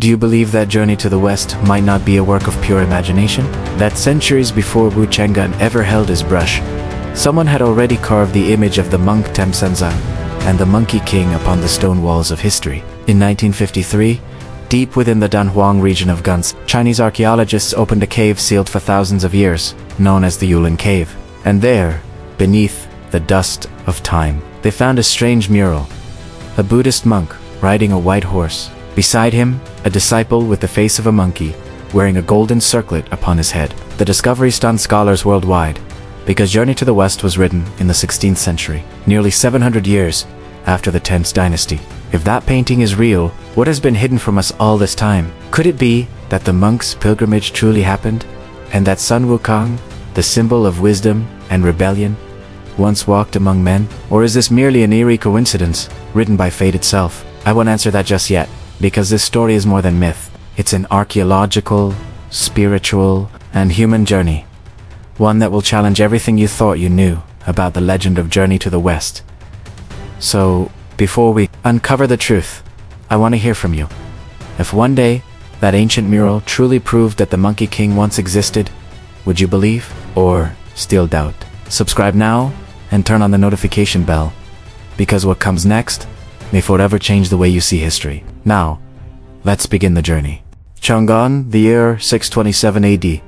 Do you believe that journey to the west might not be a work of pure imagination? That centuries before CHANG'AN ever held his brush, someone had already carved the image of the monk Xuanzang and the Monkey King upon the stone walls of history. In 1953, deep within the Dunhuang region of Guns, Chinese archaeologists opened a cave sealed for thousands of years, known as the SHU-Da-LING cave. And there, beneath the dust of time, they found a strange mural. A Buddhist monk riding a white horse. Beside him, a disciple with the face of a monkey, wearing a golden circlet upon his head. The discovery stunned scholars worldwide, because Journey to the West was written in the 16th century, nearly 700 years after the 10th dynasty. If that painting is real, what has been hidden from us all this time? Could it be that the monk's pilgrimage truly happened, and that Sun Wukong, the symbol of wisdom and rebellion, once walked among men? Or is this merely an eerie coincidence, written by fate itself? I won't answer that just yet, because this story is more than myth. It's an archaeological, spiritual, and human journey. One that will challenge everything you thought you knew about the legend of Journey to the West. So, before we uncover the truth, I want to hear from you. If one day, that ancient mural truly proved that the Monkey King once existed, would you believe, or still doubt? Subscribe now, and turn on the notification bell, because what comes next may forever change the way you see history. Now, let's begin the journey. CHANG'AN, the year 627 AD.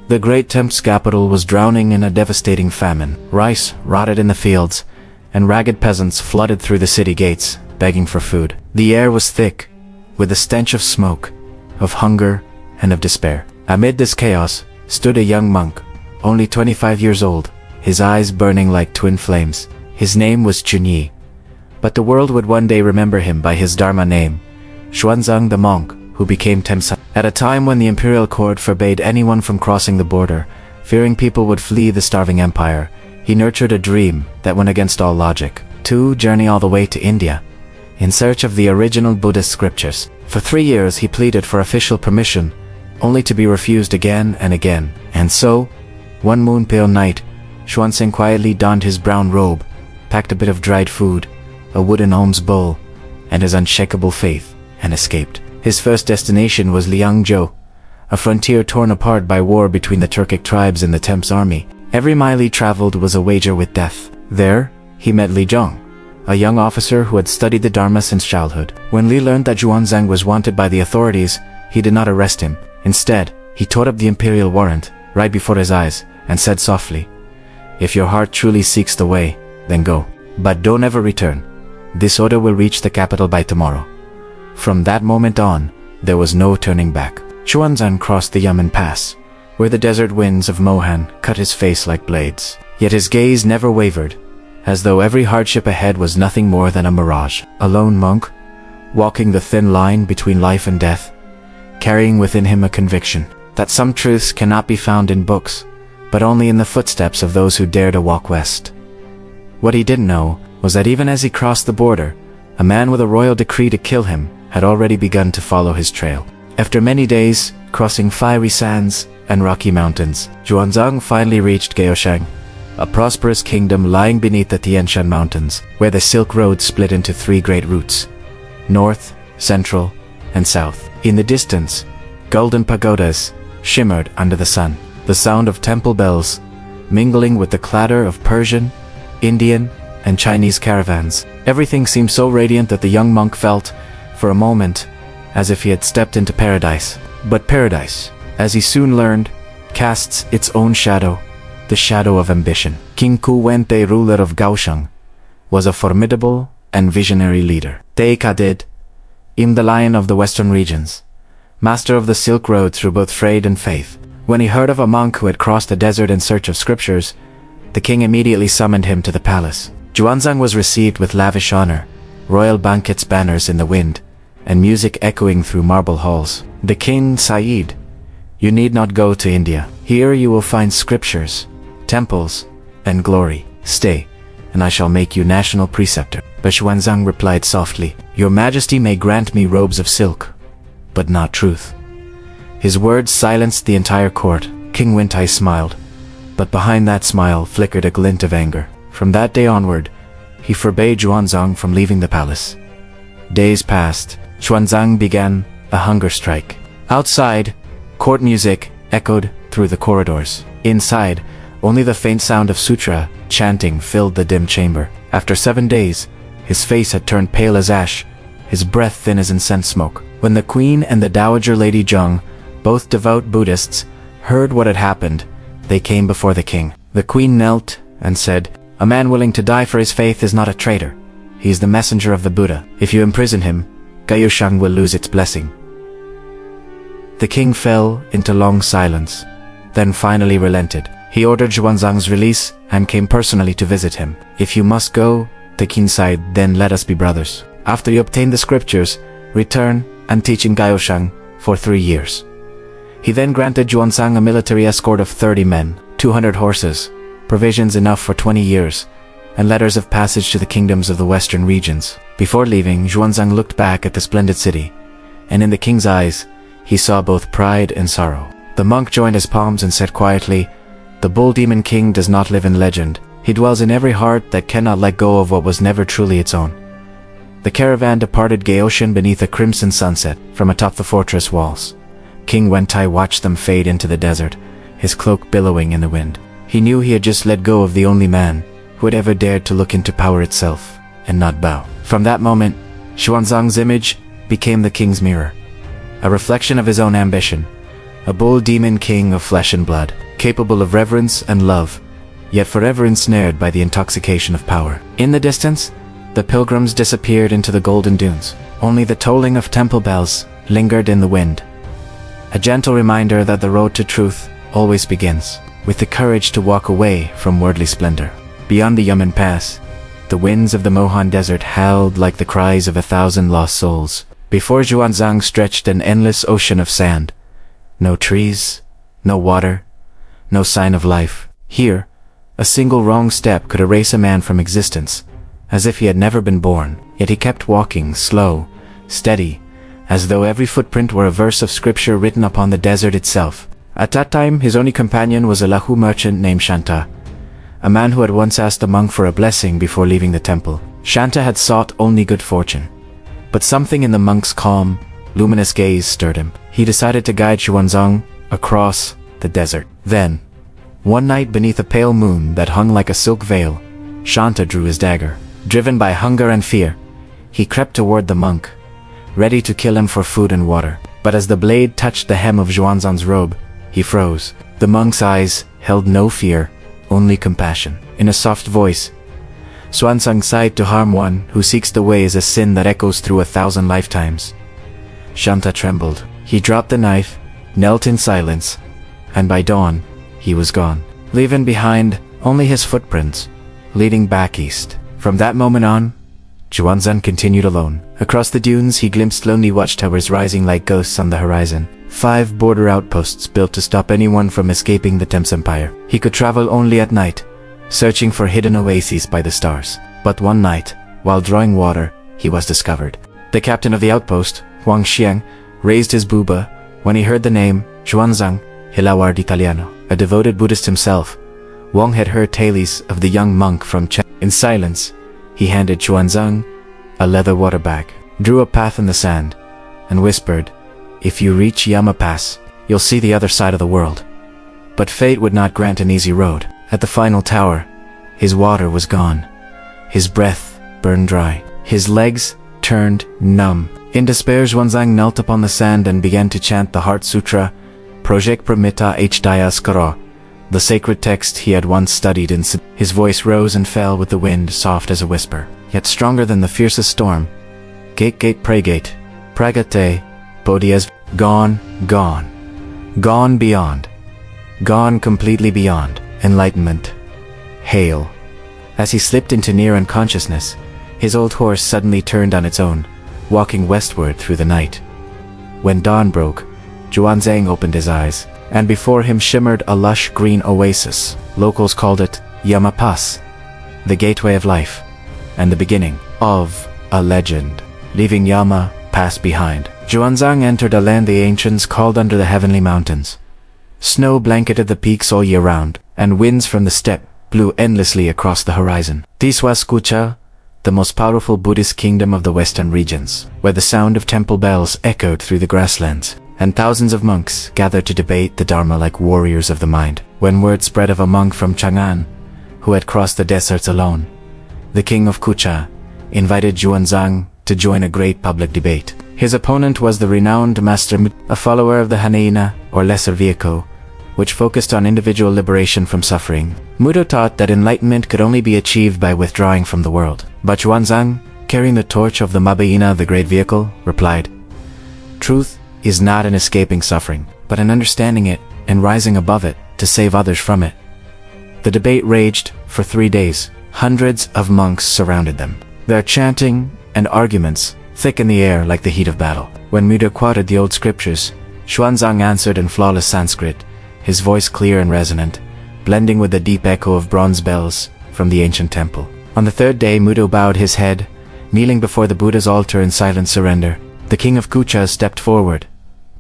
The great temple's capital was drowning in a devastating famine. Rice rotted in the fields, and ragged peasants flooded through the city gates, begging for food. The air was thick, with the stench of smoke, of hunger, and of despair. Amid this chaos stood a young monk, only 25 years old, his eyes burning like twin flames. His name was Chunyi, but the world would one day remember him by his Dharma name, Xuanzang the monk, who became Temsa. At a time when the imperial court forbade anyone from crossing the border, fearing people would flee the starving empire, he nurtured a dream that went against all logic, to journey all the way to India, in search of the original Buddhist scriptures. For 3 years he pleaded for official permission, only to be refused again and again. And so, one moon-pale night, Xuanzang quietly donned his brown robe, packed a bit of dried food, a wooden alms bowl, and his unshakable faith, and escaped. His first destination was Liangzhou, a frontier torn apart by war between the Turkic tribes and the Temp's army. Every mile he traveled was a wager with death. There, he met Li Zhong, a young officer who had studied the Dharma since childhood. When Li learned that Xuanzang was wanted by the authorities, he did not arrest him. Instead, he tore up the imperial warrant, right before his eyes, and said softly, "If your heart truly seeks the way, then go. But don't ever return. This order will reach the capital by tomorrow." From that moment on, there was no turning back. Xuanzang crossed the Yamen Pass, where the desert winds of Mohan cut his face like blades. Yet his gaze never wavered, as though every hardship ahead was nothing more than a mirage. A lone monk, walking the thin line between life and death, carrying within him a conviction that some truths cannot be found in books, but only in the footsteps of those who dare to walk west. What he didn't know was that even as he crossed the border, a man with a royal decree to kill him had already begun to follow his trail. After many days, crossing fiery sands and rocky mountains, Xuanzang finally reached Gaochang, a prosperous kingdom lying beneath the Tian Shan Mountains, where the Silk Road split into 3 great routes: north, central, and south. In the distance, golden pagodas shimmered under the sun, the sound of temple bells mingling with the clatter of Persian, Indian, and Chinese caravans. Everything seemed so radiant that the young monk felt, for a moment, as if he had stepped into paradise. But paradise, as he soon learned, casts its own shadow, the shadow of ambition. King Ku Wen, the ruler of Gaochang, was a formidable and visionary leader. KHANATE, the lion of the western regions, master of the Silk Road through both trade and faith. When he heard of a monk who had crossed the desert in search of scriptures, the king immediately summoned him to the palace. Xuanzang was received with lavish honor, royal banquets, banners in the wind, and music echoing through marble halls. The king said, "You need not go to India. Here you will find scriptures, temples, and glory. Stay, and I shall make you national preceptor." But Xuanzang replied softly, "Your Majesty may grant me robes of silk, but not truth." His words silenced the entire court. King Wintai smiled, but behind that smile flickered a glint of anger. From that day onward, he forbade Xuanzang from leaving the palace. Days passed. Xuanzang began a hunger strike. Outside, court music echoed through the corridors. Inside, only the faint sound of sutra chanting filled the dim chamber. After 7 days, his face had turned pale as ash, his breath thin as incense smoke. When the queen and the dowager Lady Zheng, both devout Buddhists, heard what had happened, they came before the king. The queen knelt and said, "A man willing to die for his faith is not a traitor. He is the messenger of the Buddha. If you imprison him, Gaochang will lose its blessing." The king fell into long silence, then finally relented. He ordered Xuanzang's release and came personally to visit him. "If you must go," the king sighed, "then let us be brothers. After you obtain the scriptures, return and teach in Gaochang for 3 years." He then granted Xuanzang a military escort of 30 men, 200 horses, provisions enough for 20 years, and letters of passage to the kingdoms of the western regions. Before leaving, Xuanzang looked back at the splendid city, and in the king's eyes, he saw both pride and sorrow. The monk joined his palms and said quietly, "The bull demon king does not live in legend. He dwells in every heart that cannot let go of what was never truly its own." The caravan departed Gaochang beneath a crimson sunset from atop the fortress walls. King Wentai watched them fade into the desert, his cloak billowing in the wind. He knew he had just let go of the only man who had ever dared to look into power itself and not bow. From that moment, Xuanzang's image became the king's mirror, a reflection of his own ambition, a bull demon king of flesh and blood, capable of reverence and love, yet forever ensnared by the intoxication of power. In the distance, the pilgrims disappeared into the golden dunes. Only the tolling of temple bells lingered in the wind, a gentle reminder that the road to truth always begins with the courage to walk away from worldly splendor. Beyond the Yamen Pass, the winds of the Mohan Desert howled like the cries of 1,000 lost souls. Before Xuanzang stretched an endless ocean of sand. No trees, no water, no sign of life. Here, a single wrong step could erase a man from existence, as if he had never been born. Yet he kept walking, slow, steady, as though every footprint were a verse of scripture written upon the desert itself. At that time, his only companion was a Lahu merchant named Shanta, a man who had once asked a monk for a blessing before leaving the temple. Shanta had sought only good fortune, but something in the monk's calm, luminous gaze stirred him. He decided to guide Xuanzang across the desert. Then, one night beneath a pale moon that hung like a silk veil, Shanta drew his dagger. Driven by hunger and fear, he crept toward the monk, ready to kill him for food and water. But as the blade touched the hem of Xuanzang's robe, he froze. The monk's eyes held no fear, only compassion. In a soft voice, Xuanzang sighed, "To harm one who seeks the way is a sin that echoes through 1,000 lifetimes." Shanta trembled. He dropped the knife, knelt in silence, and by dawn, he was gone, leaving behind only his footprints, leading back east. From that moment on, Xuanzang continued alone. Across the dunes, he glimpsed lonely watchtowers rising like ghosts on the horizon. 5 border outposts built to stop anyone from escaping the Thames Empire. He could travel only at night, searching for hidden oases by the stars. But one night, while drawing water, he was discovered. The captain of the outpost, Huang Xiang, raised his buba when he heard the name Xuanzang, Hilawar d'Italiano. A devoted Buddhist himself, Wang had heard tales of the young monk from CHANG'AN. In silence, he handed Xuanzang a leather water bag, drew a path in the sand, and whispered, "If you reach Yama Pass, you'll see the other side of the world." But fate would not grant an easy road. At the final tower, his water was gone. His breath burned dry. His legs turned numb. In despair, Xuanzang knelt upon the sand and began to chant the Heart Sutra, Project Pramita H-Daya Skara, the sacred text he had once studied in. His voice rose and fell with the wind, soft as a whisper, yet stronger than the fiercest storm. Gate, gate, pray gate, pragate, bodhias, gone, gone, gone beyond, gone completely beyond, enlightenment, hail. As he slipped into near unconsciousness, his old horse suddenly turned on its own, walking westward through the night. When dawn broke, Xuanzang opened his eyes, and before him shimmered a lush green oasis. Locals called it Yama Pass, the gateway of life, and the beginning of a legend. Leaving Yama Pass behind, Xuanzang entered a land the ancients called under the heavenly mountains. Snow blanketed the peaks all year round, and winds from the steppe blew endlessly across the horizon. This was Kucha, the most powerful Buddhist kingdom of the western regions, where the sound of temple bells echoed through the grasslands, and thousands of monks gathered to debate the Dharma like warriors of the mind. When word spread of a monk from CHANG'AN, who had crossed the deserts alone, the king of Kucha invited Xuanzang to join a great public debate. His opponent was the renowned Master Mu, a follower of the HANATE, or Lesser Vehicle, which focused on individual liberation from suffering. Mudo taught that enlightenment could only be achieved by withdrawing from the world. But Xuanzang, carrying the torch of the Mabeyina, the Great Vehicle, replied, "Truth is not in escaping suffering, but in understanding it and rising above it to save others from it." The debate raged for 3 days. Hundreds of monks surrounded them, their chanting and arguments thick in the air like the heat of battle. When Mudo quoted the old scriptures, Xuanzang answered in flawless Sanskrit, his voice clear and resonant, blending with the deep echo of bronze bells from the ancient temple. On the third day, Mudo bowed his head, kneeling before the Buddha's altar in silent surrender. The king of Kucha stepped forward,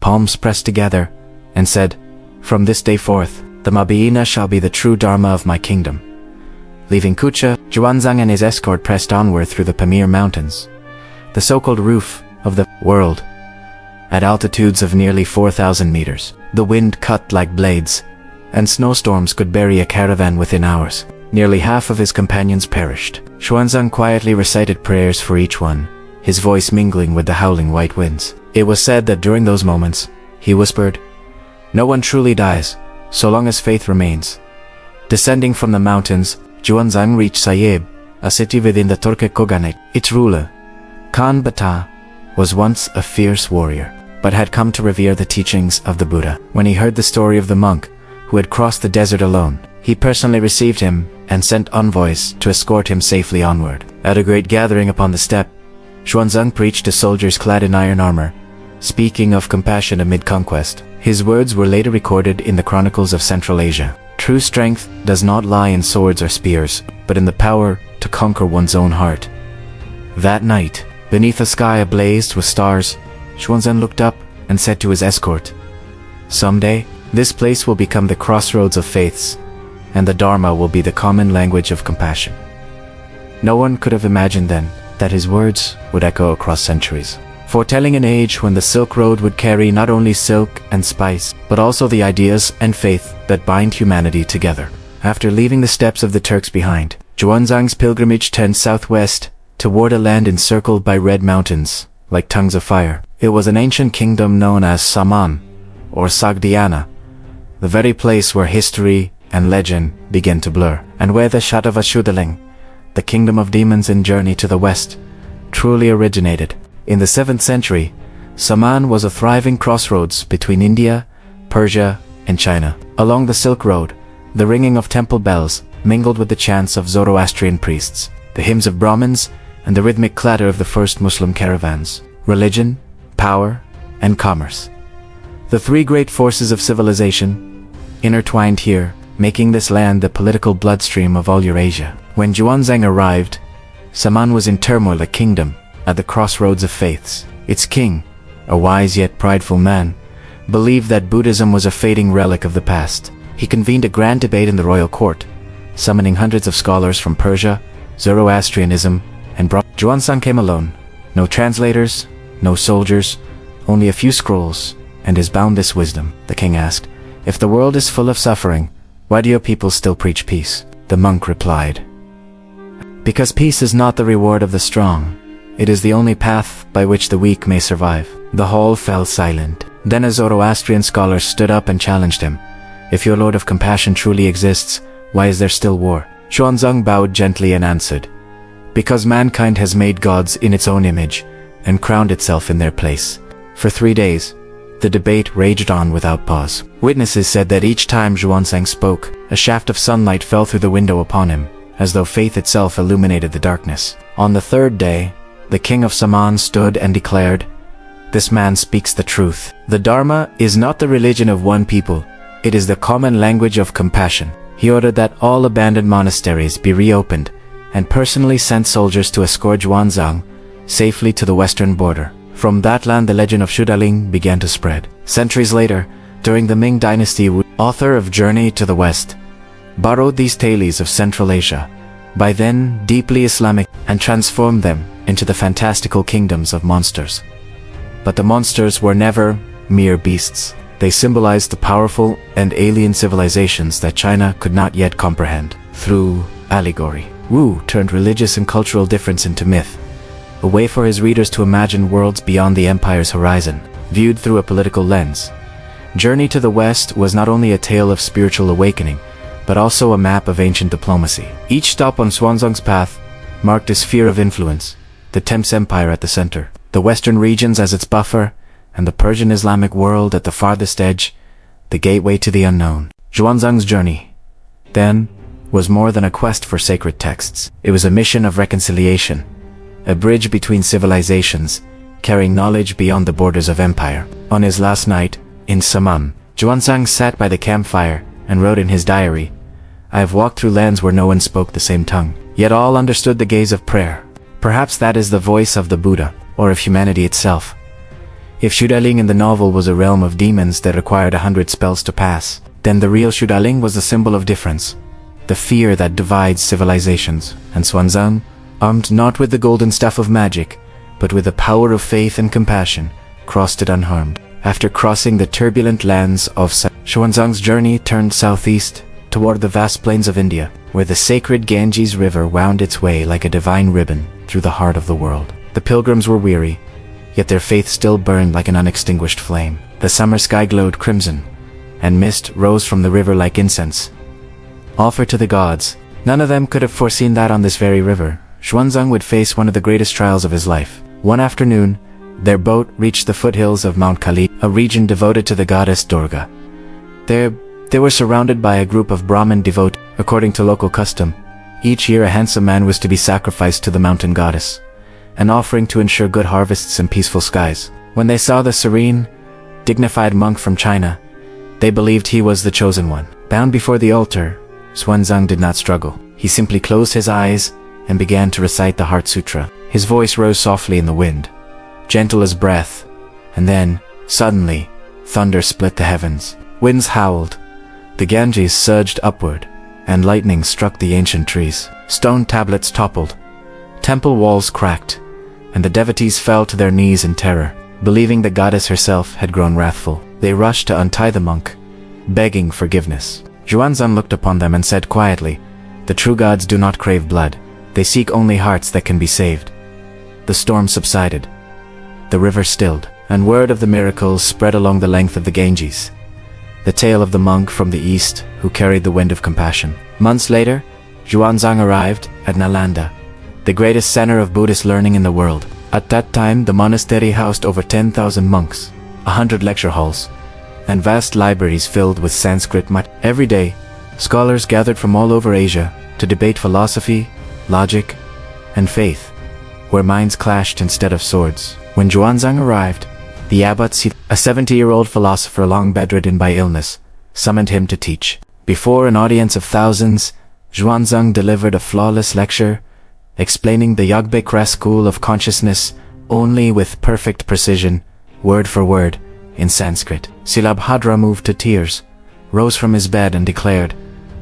palms pressed together, and said, "From this day forth, the Mabeyina shall be the true Dharma of my kingdom." Leaving Kucha, Xuanzang and his escort pressed onward through the Pamir mountains, the so-called roof of the world. At altitudes of nearly 4,000 meters, the wind cut like blades, and snowstorms could bury a caravan within hours. Nearly half of his companions perished. Xuanzang quietly recited prayers for each one, his voice mingling with the howling white winds. It was said that during those moments, he whispered, "No one truly dies, so long as faith remains." Descending from the mountains, Xuanzang reached Sayeb, a city within the Turkic Khanate. Its ruler, Khan Bata, was once a fierce warrior, but had come to revere the teachings of the Buddha. When he heard the story of the monk who had crossed the desert alone, he personally received him and sent envoys to escort him safely onward. At a great gathering upon the steppe, Xuanzang preached to soldiers clad in iron armor, speaking of compassion amid conquest. His words were later recorded in the chronicles of Central Asia. True strength does not lie in swords or spears, but in the power to conquer one's own heart. That night, beneath a sky ablaze with stars, Xuanzang looked up and said to his escort, "Someday, this place will become the crossroads of faiths, and the Dharma will be the common language of compassion." No one could have imagined then that his words would echo across centuries, foretelling an age when the Silk Road would carry not only silk and spice, but also the ideas and faith that bind humanity together. After leaving the steppes of the Turks behind, Xuanzang's pilgrimage turned southwest toward a land encircled by red mountains, like tongues of fire. It was an ancient kingdom known as Saman, or Sagdiana, the very place where history and legend begin to blur, and where the SHU-Da-LING, the kingdom of demons in Journey to the West, truly originated. In the 7th century, Saman was a thriving crossroads between India, Persia, and China. Along the Silk Road, the ringing of temple bells mingled with the chants of Zoroastrian priests, the hymns of Brahmins, and the rhythmic clatter of the first Muslim caravans. Religion, power, and commerce, the three great forces of civilization, intertwined here, making this land the political bloodstream of all Eurasia. When Xuanzang arrived, Saman was in turmoil, a kingdom at the crossroads of faiths. Its king, a wise yet prideful man, believed that Buddhism was a fading relic of the past. He convened a grand debate in the royal court, summoning hundreds of scholars from Persia, Zoroastrianism, and Xuanzang came alone. No translators, no soldiers, only a few scrolls, and his boundless wisdom. The king asked, "If the world is full of suffering, why do your people still preach peace?" The monk replied, "Because peace is not the reward of the strong. It is the only path by which the weak may survive." The hall fell silent. Then a Zoroastrian scholar stood up and challenged him. "If your Lord of Compassion truly exists, why is there still war?" Xuanzang bowed gently and answered, "Because mankind has made gods in its own image and crowned itself in their place." For 3 days, the debate raged on without pause. Witnesses said that each time Xuanzang spoke, a shaft of sunlight fell through the window upon him, as though faith itself illuminated the darkness. On the 3rd day, the king of Saman stood and declared, "This man speaks the truth. The Dharma is not the religion of one people, it is the common language of compassion." He ordered that all abandoned monasteries be reopened, and personally sent soldiers to escort Xuanzang safely to the western border. From that land, the legend of SHU-Da-LING began to spread. Centuries later, during the Ming Dynasty, author of Journey to the West borrowed these tales of Central Asia, by then deeply Islamic, and transformed them into the fantastical kingdoms of monsters. But the monsters were never mere beasts. They symbolized the powerful and alien civilizations that China could not yet comprehend. Through allegory, Wu turned religious and cultural difference into myth, a way for his readers to imagine worlds beyond the empire's horizon, viewed through a political lens. Journey to the West was not only a tale of spiritual awakening, but also a map of ancient diplomacy. Each stop on Xuanzang's path marked a sphere of influence, the Thames Empire at the center, the western regions as its buffer, and the Persian Islamic world at the farthest edge, the gateway to the unknown. Xuanzang's journey, then, was more than a quest for sacred texts. It was a mission of reconciliation, a bridge between civilizations, carrying knowledge beyond the borders of empire. On his last night, in Saman, Xuanzang sat by the campfire and wrote in his diary, "I have walked through lands where no one spoke the same tongue, yet all understood the gaze of prayer." Perhaps that is the voice of the Buddha, or of humanity itself. If SHU-DA-LING in the novel was a realm of demons that required 100 spells to pass, then the real SHU-DA-LING was the symbol of difference, the fear that divides civilizations. And Xuanzang, armed not with the golden staff of magic, but with the power of faith and compassion, crossed it unharmed. After crossing the turbulent lands of Xuanzang's journey turned southeast toward the vast plains of India, where the sacred Ganges River wound its way like a divine ribbon through the heart of the world. The pilgrims were weary, yet their faith still burned like an unextinguished flame. The summer sky glowed crimson, and mist rose from the river like incense, offered to the gods. None of them could have foreseen that on this very river, Xuanzang would face one of the greatest trials of his life. One afternoon, their boat reached the foothills of Mount Kali, a region devoted to the goddess Durga. There, they were surrounded by a group of Brahmin devotees. According to local custom, each year a handsome man was to be sacrificed to the mountain goddess, an offering to ensure good harvests and peaceful skies. When they saw the serene, dignified monk from China, they believed he was the chosen one. Bound before the altar, Xuanzang did not struggle. He simply closed his eyes and began to recite the Heart Sutra. His voice rose softly in the wind, gentle as breath, and then, suddenly, thunder split the heavens. Winds howled, the Ganges surged upward, and lightning struck the ancient trees. Stone tablets toppled, temple walls cracked, and the devotees fell to their knees in terror. Believing the goddess herself had grown wrathful, they rushed to untie the monk, begging forgiveness. Xuanzang looked upon them and said quietly, "The true gods do not crave blood. They seek only hearts that can be saved." The storm subsided, the river stilled, and word of the miracles spread along the length of the Ganges. The tale of the monk from the east who carried the wind of compassion. Months later, Xuanzang arrived at Nalanda, the greatest center of Buddhist learning in the world. At that time, the monastery housed over 10,000 monks, 100 lecture halls, and vast libraries filled with Sanskrit material. Every day, scholars gathered from all over Asia to debate philosophy, logic, and faith, where minds clashed instead of swords. When Xuanzang arrived, the abbot, a 70-year-old philosopher long bedridden by illness, summoned him to teach. Before an audience of thousands, Xuanzang delivered a flawless lecture, explaining the Yogbekra school of consciousness only with perfect precision, word for word, in Sanskrit. Silabhadra, moved to tears, rose from his bed and declared,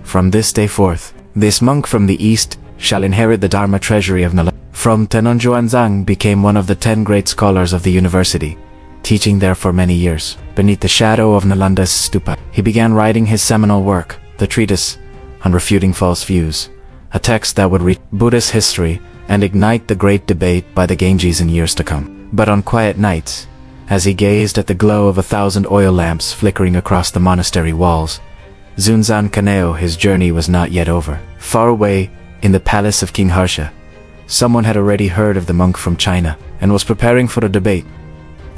"From this day forth, this monk from the east shall inherit the Dharma treasury of Nalanda." From then on, Xuanzang became one of the 10 great scholars of the university, teaching there for many years. Beneath the shadow of Nalanda's stupa, he began writing his seminal work, the treatise on refuting false views, a text that would read Buddhist history and ignite the great debate by the Ganges in years to come. But on quiet nights, as he gazed at the glow of 1,000 oil lamps flickering across the monastery walls, Xuanzang, his journey was not yet over. Far away, in the palace of King Harsha, someone had already heard of the monk from China and was preparing for a debate,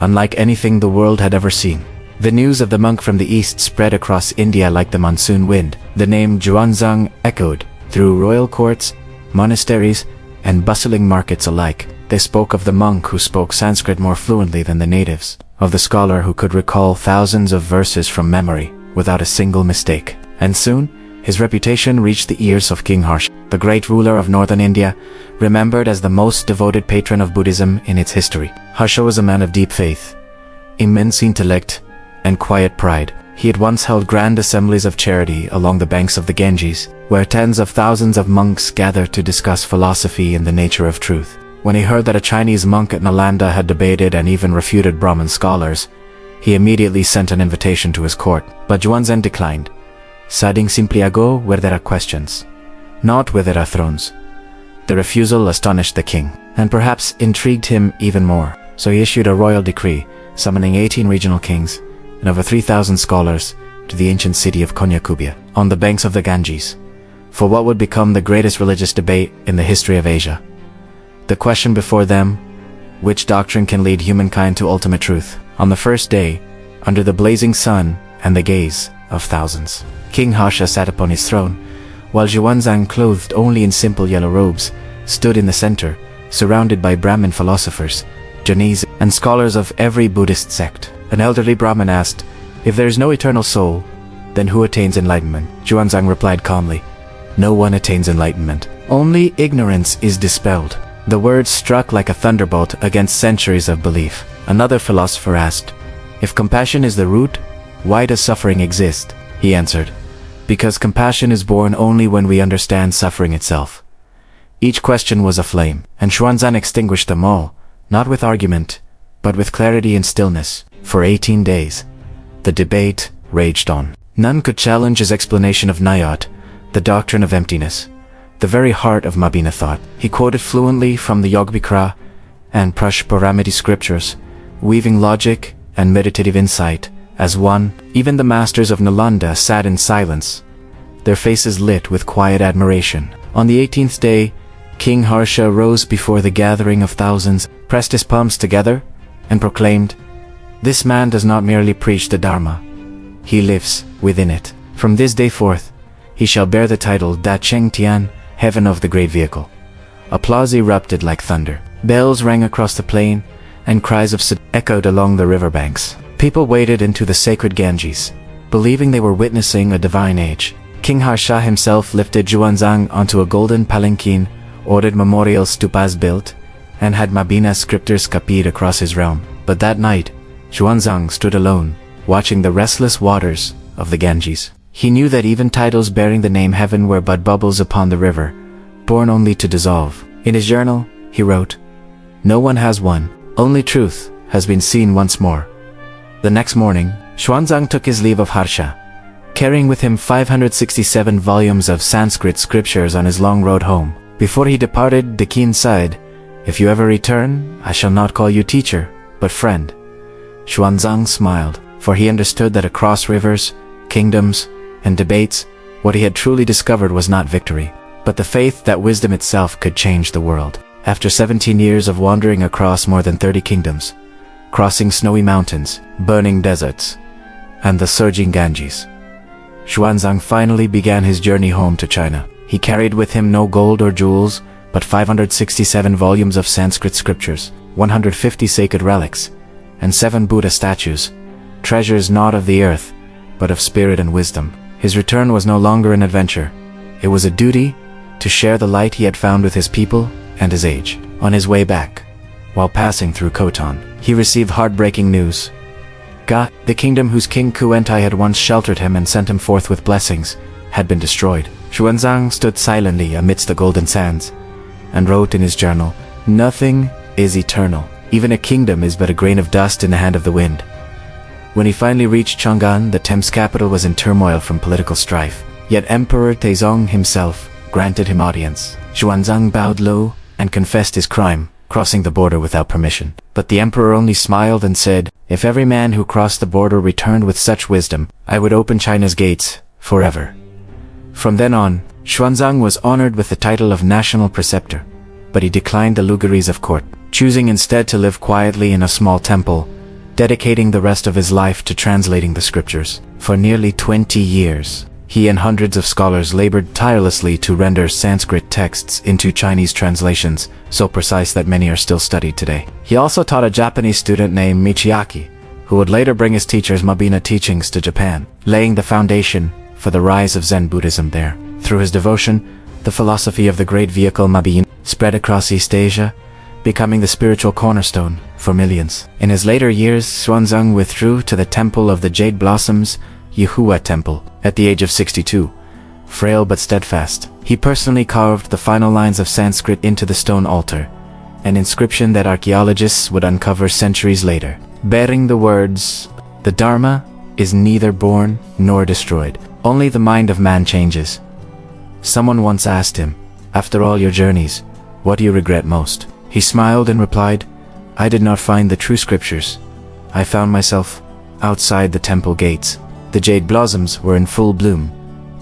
unlike anything the world had ever seen. The news of the monk from the east spread across India like the monsoon wind. The name Xuanzang echoed through royal courts, monasteries, and bustling markets alike. They spoke of the monk who spoke Sanskrit more fluently than the natives, of the scholar who could recall thousands of verses from memory without a single mistake. And soon, his reputation reached the ears of King Harsha, the great ruler of northern India, remembered as the most devoted patron of Buddhism in its history. Harsha was a man of deep faith, immense intellect, and quiet pride. He had once held grand assemblies of charity along the banks of the Ganges, where tens of thousands of monks gathered to discuss philosophy and the nature of truth. When he heard that a Chinese monk at Nalanda had debated and even refuted Brahmin scholars, he immediately sent an invitation to his court, but Xuanzang declined, citing simply a go where there are questions, not where there are thrones. The refusal astonished the king, and perhaps intrigued him even more, so he issued a royal decree summoning 18 regional kings and over 3,000 scholars to the ancient city of Konyakubia, on the banks of the Ganges, for what would become the greatest religious debate in the history of Asia. The question before them: which doctrine can lead humankind to ultimate truth? On the first day, under the blazing sun and the gaze of thousands, King Harsha sat upon his throne, while Xuanzang, clothed only in simple yellow robes, stood in the center, surrounded by Brahmin philosophers, Jains, and scholars of every Buddhist sect. An elderly Brahmin asked, "If there is no eternal soul, then who attains enlightenment?" Xuanzang replied calmly, "No one attains enlightenment. Only ignorance is dispelled." The words struck like a thunderbolt against centuries of belief. Another philosopher asked, "If compassion is the root, why does suffering exist?" He answered, "Because compassion is born only when we understand suffering itself." Each question was a flame, and Xuanzang extinguished them all, not with argument, but with clarity and stillness. For 18 days, the debate raged on. None could challenge his explanation of Nayat, the doctrine of emptiness, the very heart of Mabina thought. He quoted fluently from the Yogbikra and Prashparamiti scriptures, weaving logic and meditative insight as one. Even the masters of Nalanda sat in silence, their faces lit with quiet admiration. On the 18th day, King Harsha rose before the gathering of thousands, pressed his palms together, and proclaimed, "This man does not merely preach the Dharma, he lives within it. From this day forth, he shall bear the title Da Cheng Tian, Heaven of the Great Vehicle." Applause erupted like thunder. Bells rang across the plain, and cries of echoed along the riverbanks. People waded into the sacred Ganges, believing they were witnessing a divine age. King Harsha himself lifted Xuanzang onto a golden palanquin, ordered memorial stupas built, and had Mabina scriptures copied across his realm. But that night, Xuanzang stood alone, watching the restless waters of the Ganges. He knew that even titles bearing the name heaven were but bubbles upon the river, born only to dissolve. In his journal, he wrote, "No one has won, only truth has been seen once more." The next morning, Xuanzang took his leave of Harsha, carrying with him 567 volumes of Sanskrit scriptures on his long road home. Before he departed, the king said, "If you ever return, I shall not call you teacher, but friend." Xuanzang smiled, for he understood that across rivers, kingdoms, and debates, what he had truly discovered was not victory, but the faith that wisdom itself could change the world. After 17 years of wandering across more than 30 kingdoms, crossing snowy mountains, burning deserts, and the surging Ganges, Xuanzang finally began his journey home to China. He carried with him no gold or jewels, but 567 volumes of Sanskrit scriptures, 150 sacred relics, and 7 Buddha statues, treasures not of the earth, but of spirit and wisdom. His return was no longer an adventure. It was a duty to share the light he had found with his people and his age. On his way back, while passing through Khotan, he received heartbreaking news. Ga, the kingdom whose king Kuentai had once sheltered him and sent him forth with blessings, had been destroyed. Xuanzang stood silently amidst the golden sands, and wrote in his journal, "Nothing is eternal. Even a kingdom is but a grain of dust in the hand of the wind." When he finally reached CHANG'AN, the Thames capital was in turmoil from political strife. Yet Emperor Taizong himself granted him audience. Xuanzang bowed low and confessed his crime, crossing the border without permission. But the emperor only smiled and said, "If every man who crossed the border returned with such wisdom, I would open China's gates forever." From then on, Xuanzang was honored with the title of national preceptor, but he declined the luxuries of court, choosing instead to live quietly in a small temple, dedicating the rest of his life to translating the scriptures. For nearly 20 years, he and hundreds of scholars labored tirelessly to render Sanskrit texts into Chinese translations, so precise that many are still studied today. He also taught a Japanese student named Michiaki, who would later bring his teacher's Mabina teachings to Japan, laying the foundation for the rise of Zen Buddhism there. Through his devotion, the philosophy of the great vehicle Mabina spread across East Asia, becoming the spiritual cornerstone for millions. In his later years, Xuanzang withdrew to the Temple of the Jade Blossoms Yuhua Temple. At the age of 62, frail but steadfast, he personally carved the final lines of Sanskrit into the stone altar, an inscription that archaeologists would uncover centuries later, bearing the words, "The Dharma is neither born nor destroyed. Only the mind of man changes." Someone once asked him, "After all your journeys, what do you regret most?" He smiled and replied, "I did not find the true scriptures. I found myself outside the temple gates." The jade blossoms were in full bloom,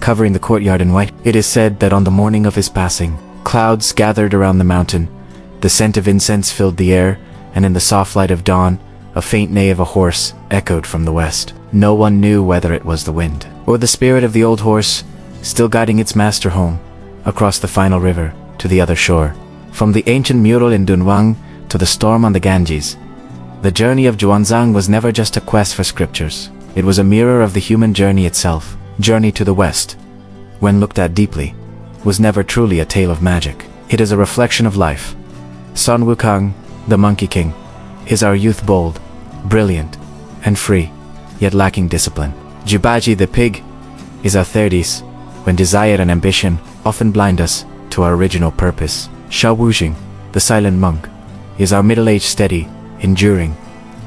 covering the courtyard in white. It is said that on the morning of his passing, clouds gathered around the mountain, the scent of incense filled the air, and in the soft light of dawn, a faint neigh of a horse echoed from the west. No one knew whether it was the wind, or the spirit of the old horse, still guiding its master home, across the final river, to the other shore. From the ancient Mural in Dunhuang to the storm on the Ganges, the journey of Xuanzang was never just a quest for scriptures. It was a mirror of the human journey itself. Journey to the West, when looked at deeply, was never truly a tale of magic. It is a reflection of life. Son Wukong, the Monkey King, is our youth bold, brilliant, and free, yet lacking discipline. Jubaji the Pig is our 30s, when desire and ambition often blind us to our original purpose. Shaowujing, the silent monk, is our middle-aged steady, enduring,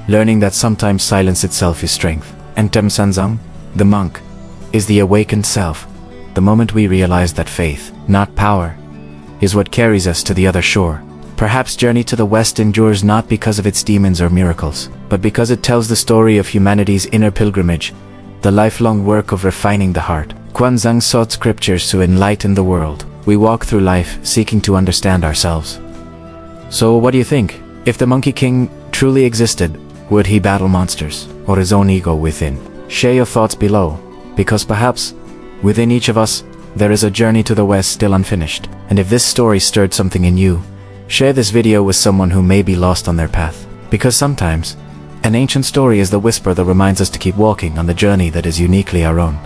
learning that sometimes silence itself is strength. And Xuanzang, the monk, is the awakened self, the moment we realize that faith, not power, is what carries us to the other shore. Perhaps Journey to the West endures not because of its demons or miracles, but because it tells the story of humanity's inner pilgrimage, the lifelong work of refining the heart. Xuanzang sought scriptures to enlighten the world. We walk through life seeking to understand ourselves. So what do you think? If the Monkey King truly existed, would he battle monsters, or his own ego within? Share your thoughts below, because perhaps, within each of us, there is a journey to the West still unfinished. And if this story stirred something in you, share this video with someone who may be lost on their path. Because sometimes, an ancient story is the whisper that reminds us to keep walking on the journey that is uniquely our own.